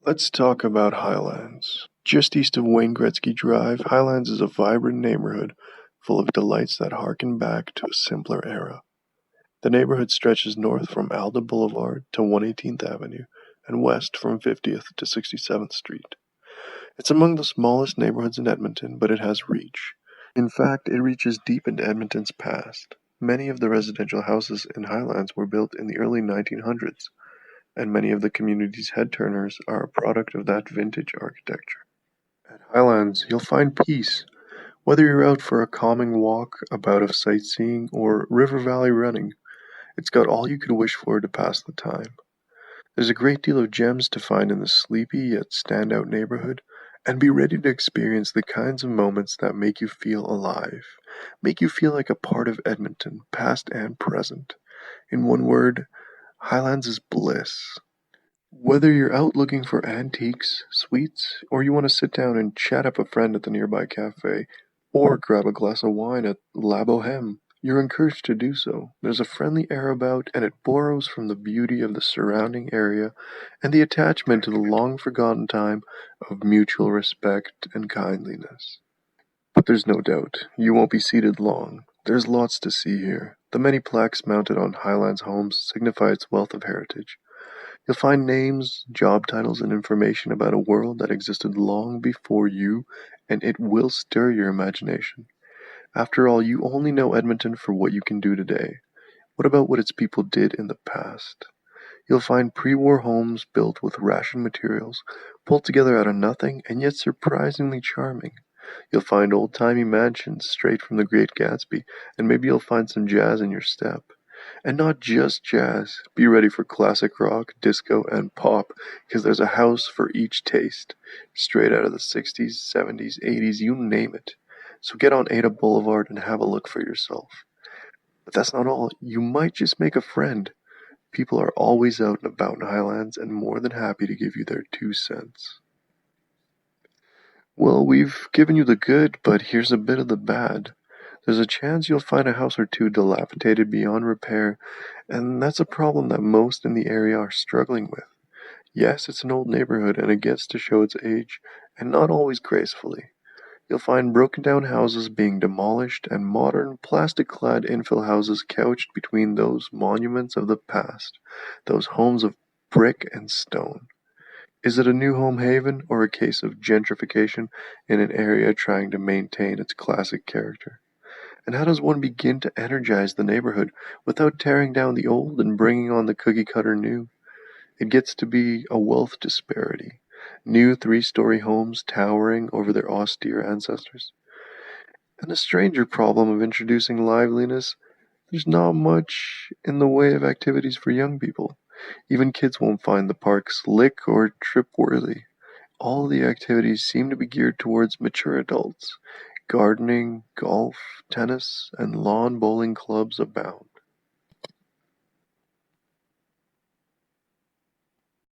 Let's talk about Highlands. Just east of Wayne Gretzky Drive, Highlands is a vibrant neighborhood full of delights that harken back to a simpler era. The neighborhood stretches north from Alda Boulevard to 118th Avenue and west from 50th to 67th Street. It's among the smallest neighborhoods in Edmonton, but it has reach. In fact, it reaches deep into Edmonton's past. Many of the residential houses in Highlands were built in the early 1900s, and many of the community's head-turners are a product of that vintage architecture. At Highlands, you'll find peace, whether you're out for a calming walk, a bout of sightseeing, or river valley running. It's got all you could wish for to pass the time. There's a great deal of gems to find in the sleepy yet standout neighborhood, and be ready to experience the kinds of moments that make you feel alive, make you feel like a part of Edmonton, past and present. In one word, Highlands is bliss. Whether you're out looking for antiques, sweets, or you want to sit down and chat up a friend at the nearby cafe, or grab a glass of wine at La Boheme, you're encouraged to do so. There's a friendly air about, and it borrows from the beauty of the surrounding area and the attachment to the long forgotten time of mutual respect and kindliness. But there's no doubt, you won't be seated long. There's lots to see here. The many plaques mounted on Highlands homes signify its wealth of heritage. You'll find names, job titles, and information about a world that existed long before you, and it will stir your imagination. After all, you only know Edmonton for what you can do today. What about what its people did in the past? You'll find pre-war homes built with ration materials, pulled together out of nothing, and yet surprisingly charming. You'll find old-timey mansions straight from the Great Gatsby, and maybe you'll find some jazz in your step. And not just jazz. Be ready for classic rock, disco, and pop, because there's a house for each taste. Straight out of the 60s, 70s, 80s, you name it. So get on Ada Boulevard and have a look for yourself. But that's not all. You might just make a friend. People are always out and about in Highlands and more than happy to give you their 2 cents. Well, we've given you the good, but here's a bit of the bad. There's a chance you'll find a house or two dilapidated beyond repair, and that's a problem that most in the area are struggling with. Yes, it's an old neighborhood and it gets to show its age, and not always gracefully. You'll find broken down houses being demolished and modern, plastic-clad infill houses couched between those monuments of the past, those homes of brick and stone. Is it a new home haven or a case of gentrification in an area trying to maintain its classic character? And how does one begin to energize the neighborhood without tearing down the old and bringing on the cookie-cutter new? It gets to be a wealth disparity. New three-story homes towering over their austere ancestors. And a stranger problem of introducing liveliness, there's not much in the way of activities for young people. Even kids won't find the park slick or trip-worthy. All the activities seem to be geared towards mature adults. Gardening, golf, tennis, and lawn bowling clubs abound.